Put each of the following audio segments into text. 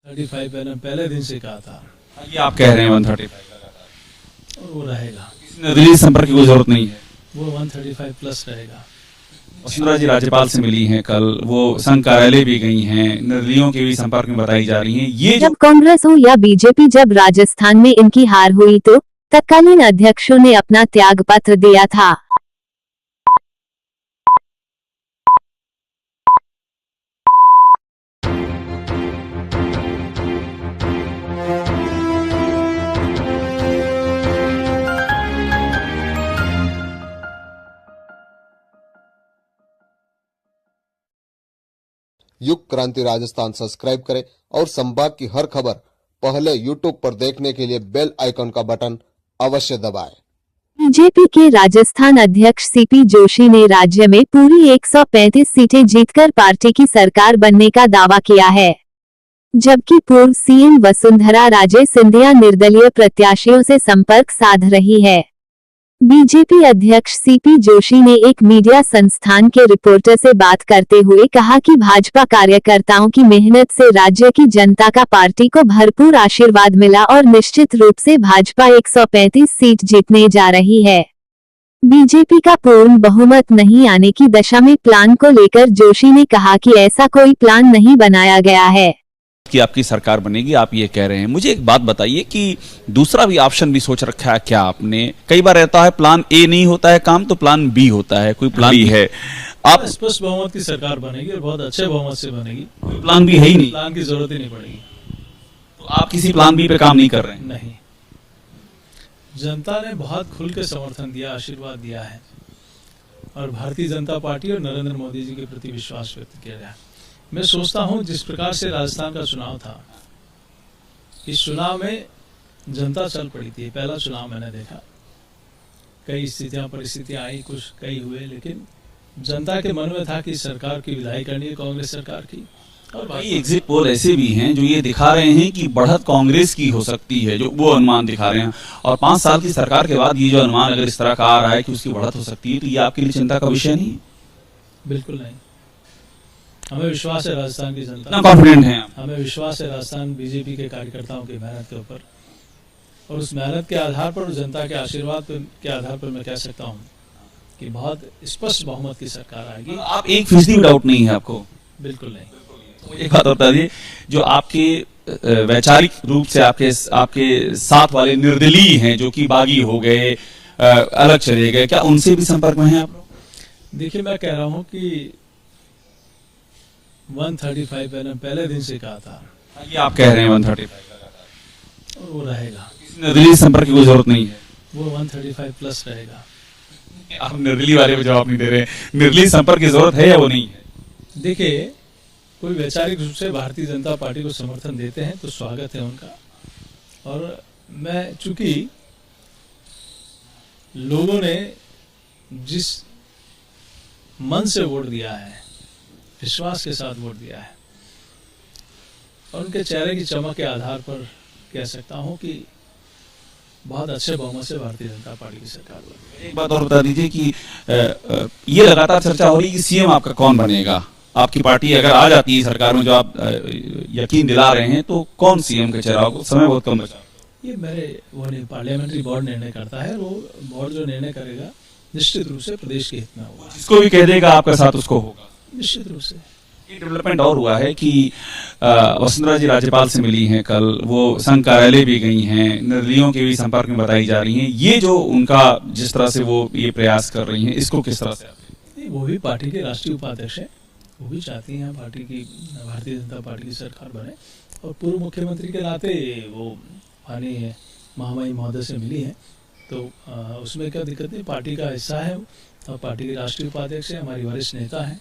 35 मैंने पहले दिन से कहा था। ये आप कह रहे हैं 135 और वो रहेगा, निर्दलीय संपर्क की कोई जरूरत नहीं है। वो 135 प्लस रहेगा। वसुंधरा जी राज्यपाल से मिली हैं कल, वो संघ कार्यालय भी गई हैं, निर्दलीयों के भी संपर्क में बताई जा रही हैं। ये जब कांग्रेस हो या बीजेपी, जब राजस्थान में इनकी हार हुई तो तत्कालीन अध्यक्षों ने अपना त्याग पत्र दिया था। युग क्रांति राजस्थान सब्सक्राइब करें और संभाग की हर खबर पहले यूट्यूब पर देखने के लिए बेल आइकन का बटन अवश्य दबाएं। बीजेपी के राजस्थान अध्यक्ष सीपी जोशी ने राज्य में पूरी 135 सीटें जीतकर पार्टी की सरकार बनने का दावा किया है, जबकि पूर्व सीएम वसुंधरा राजे सिंधिया निर्दलीय प्रत्याशियों से संपर्क साध रही है। बीजेपी अध्यक्ष सीपी जोशी ने एक मीडिया संस्थान के रिपोर्टर से बात करते हुए कहा कि भाजपा कार्यकर्ताओं की मेहनत से राज्य की जनता का पार्टी को भरपूर आशीर्वाद मिला और निश्चित रूप से भाजपा 135 सीट जीतने जा रही है। बीजेपी का पूर्ण बहुमत नहीं आने की दशा में प्लान को लेकर जोशी ने कहा कि ऐसा कोई प्लान नहीं बनाया गया है कि आपकी सरकार बनेगी, आप ये कह रहे हैं। मुझे एक बात बताइए कि दूसरा भी ऑप्शन भी सोच रखा है क्या आपने? कई बार रहता है प्लान ए नहीं होता है काम तो प्लान बी होता है, कोई प्लान बी है? आप स्पष्ट बहुमत की सरकार बनेगी और बहुत अच्छे बहुमत से बनेगी। कोई प्लान बी है ही नहीं, प्लान की जरूरत ही नहीं पड़ेगी। तो आप किसी प्लान बी पे काम नहीं कर रहे हैं? नहीं, जनता ने बहुत खुल के समर्थन दिया, आशीर्वाद दिया है और भारतीय जनता पार्टी और नरेंद्र मोदी जी के प्रति विश्वास व्यक्त किया गया। मैं सोचता हूं जिस प्रकार से राजस्थान का चुनाव था, इस चुनाव में जनता चल पड़ी थी। पहला चुनाव मैंने देखा, कई परिस्थितियां आई, कुछ कई हुए, लेकिन जनता के मन में था कि सरकार की विदाई करनी है कांग्रेस सरकार की। और कई एग्जिट पोल ऐसे भी हैं जो ये दिखा रहे हैं कि बढ़त कांग्रेस की हो सकती है, जो वो अनुमान दिखा रहे हैं। और 5 साल की सरकार के बाद ये जो अनुमान अगर इस तरह का आ रहा है कि उसकी बढ़त हो सकती है, तो ये आपके लिए चिंता का विषय नहीं? बिल्कुल नहीं, हमें विश्वास है राजस्थान की जनता, कॉन्फिडेंट हैं आप? हमें विश्वास है राजस्थान बीजेपी के कार्यकर्ताओं की मेहनत के ऊपर, और उस मेहनत के आधार पर, जनता के आशीर्वाद के आधार पर मैं कह सकता हूं कि बहुत स्पष्ट बहुमत की सरकार आएगी। आप 1% डाउट नहीं है आपको? बिल्कुल नहीं। एक बात बता दीजिए, जो आपके वैचारिक रूप से आपके साथ वाले निर्दलीय हैं जो कि बागी हो गए, अलग चले गए, क्या उनसे भी संपर्क में हैं आप लोग? देखिए, मैं कह रहा हूं कि 135 मैंने पहले दिन से कहा था। ये आप कह रहे हैं 135 और वो रहेगा, निर्दलीय संपर्क की कोई जरूरत नहीं है। वो 135 प्लस रहेगा। आप निर्दलीय वाले को जवाब नहीं दे रहे हैं, निर्दलीय संपर्क की जरूरत है या वो नहीं है? देखिए, कोई वैचारिक रूप से भारतीय जनता पार्टी को समर्थन देते हैं तो स्वागत है उनका, और मैं चूंकि लोगों ने जिस मन से वोट दिया है, विश्वास के साथ वोट दिया है, और उनके चेहरे की चमक के आधार पर कह सकता हूं कि बहुत अच्छे बहुमत से भारतीय जनता पार्टी की सरकार बनी। एक बात और बता दीजिए कि ये लगातार चर्चा हो रही है कि सीएम आपका कौन बनेगा? आपकी पार्टी अगर आ जाती है सरकार में, जो आप यकीन दिला रहे हैं, तो कौन सीएम का चेहरा होगा? समय बहुत कम बचा। ये मेरे वो नहीं, पार्लियामेंट्री बोर्ड निर्णय करता है, वो बोर्ड जो निर्णय करेगा निश्चित रूप से प्रदेश के हित में होगा। जिसको भी कह देगा आपका साथ उसको होगा, निश्चित रूप से। एक डेवलपमेंट और हुआ है कि वसुंधरा जी राज्यपाल से मिली हैं कल, वो संघ कार्यालय भी गई हैं, निर्दलीयों के भी संपर्क में बताई जा रही हैं। ये जो उनका जिस तरह से वो ये प्रयास कर रही हैं, इसको किस तरह से? वो भी पार्टी के राष्ट्रीय उपाध्यक्ष हैं, वो भी चाहती हैं पार्टी की, भारतीय जनता पार्टी की सरकार बने, और पूर्व मुख्यमंत्री के नाते वो माननीय महामहिम महोदय से मिली है, तो उसमें क्या दिक्कत नहीं, पार्टी का हिस्सा है और पार्टी के राष्ट्रीय उपाध्यक्ष है, हमारी वरिष्ठ नेता है।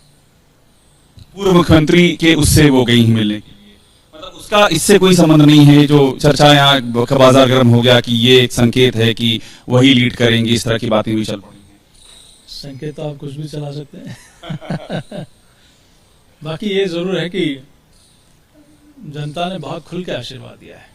पूर्व मुख्यमंत्री के उससे वो गई मिलने के लिए, मतलब उसका इससे कोई संबंध नहीं है? जो चर्चा यहाँ बाजार गर्म हो गया कि ये एक संकेत है कि वही लीड करेंगे, इस तरह की बातें भी चल पड़ी हैं। संकेत तो आप कुछ भी चला सकते हैं बाकी ये जरूर है कि जनता ने बहुत खुल के आशीर्वाद दिया है।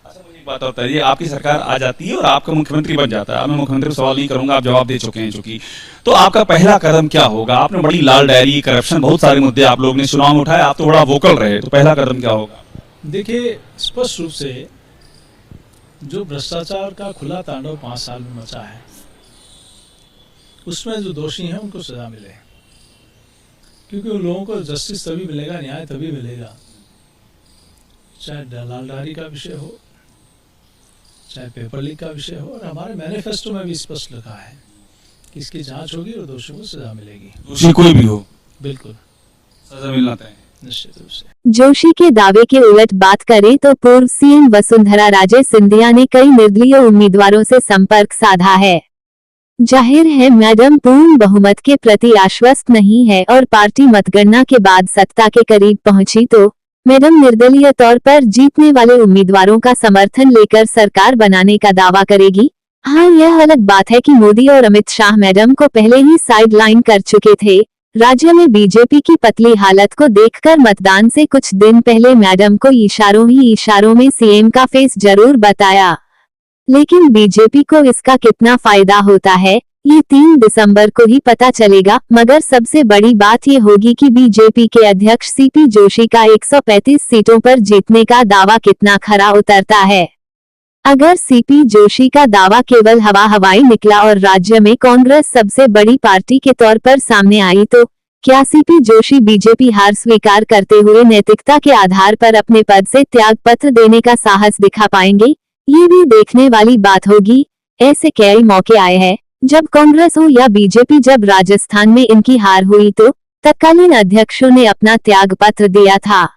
अच्छा, मुझे एक बात और बताइए, आपकी सरकार आ जाती है और आपका मुख्यमंत्री बन जाता है, अब मैं मुख्यमंत्री को सवाल नहीं करूंगा, आप जवाब दे चुके हैं चूंकि, तो आपका पहला कदम क्या होगा? आपने बड़ी लाल डायरी, करप्शन, बहुत सारे मुद्दे आप लोग ने चुनाव में उठाए, आप तो बड़ा वोकल रहे, तो पहला कदम क्या होगा? देखिए, स्पष्ट रूप से जो भ्रष्टाचार का खुला तांडव 5 साल में मचा है, उसमें जो दोषी हैं उनको सजा मिले, क्योंकि उन लोगों को जस्टिस तभी मिलेगा, न्याय तभी मिलेगा, चाहे दलालदारी का विषय हो, चाहे पेपर लीक का विषय हो। और हमारे मैनिफेस्टो में भी स्पष्ट लिखा है कि इसकी जांच होगी और दोषियों को सजा मिलेगी। दोषी कोई भी हो, बिल्कुल सजा मिलना तय है। निश्चित रूप से। जोशी के दावे के उलट बात करें तो पूर्व सीएम वसुंधरा राजे सिंधिया ने कई निर्दलीय उम्मीदवारों से संपर्क साधा है। जाहिर है मैडम पूर्ण बहुमत के प्रति आश्वस्त नहीं है और पार्टी मतगणना के बाद सत्ता के करीब पहुंची तो मैडम निर्दलीय तौर पर जीतने वाले उम्मीदवारों का समर्थन लेकर सरकार बनाने का दावा करेगी। हाँ, यह अलग बात है कि मोदी और अमित शाह मैडम को पहले ही साइडलाइन कर चुके थे। राज्य में बीजेपी की पतली हालत को देखकर मतदान से कुछ दिन पहले मैडम को इशारों में सीएम का फेस जरूर बताया, लेकिन बीजेपी को इसका कितना फायदा होता है ये 3 दिसंबर को ही पता चलेगा। मगर सबसे बड़ी बात ये होगी कि बीजेपी के अध्यक्ष सीपी जोशी का 135 सीटों पर जीतने का दावा कितना खरा उतरता है। अगर सीपी जोशी का दावा केवल हवाई निकला और राज्य में कांग्रेस सबसे बड़ी पार्टी के तौर पर सामने आई तो क्या सीपी जोशी बीजेपी हार स्वीकार करते हुए नैतिकता के आधार पर अपने पद से त्याग पत्र देने का साहस दिखा पाएंगे, ये भी देखने वाली बात होगी। ऐसे कई मौके आए हैं जब कांग्रेस हो या बीजेपी, जब राजस्थान में इनकी हार हुई तो तत्कालीन अध्यक्षों ने अपना त्याग पत्र दिया था।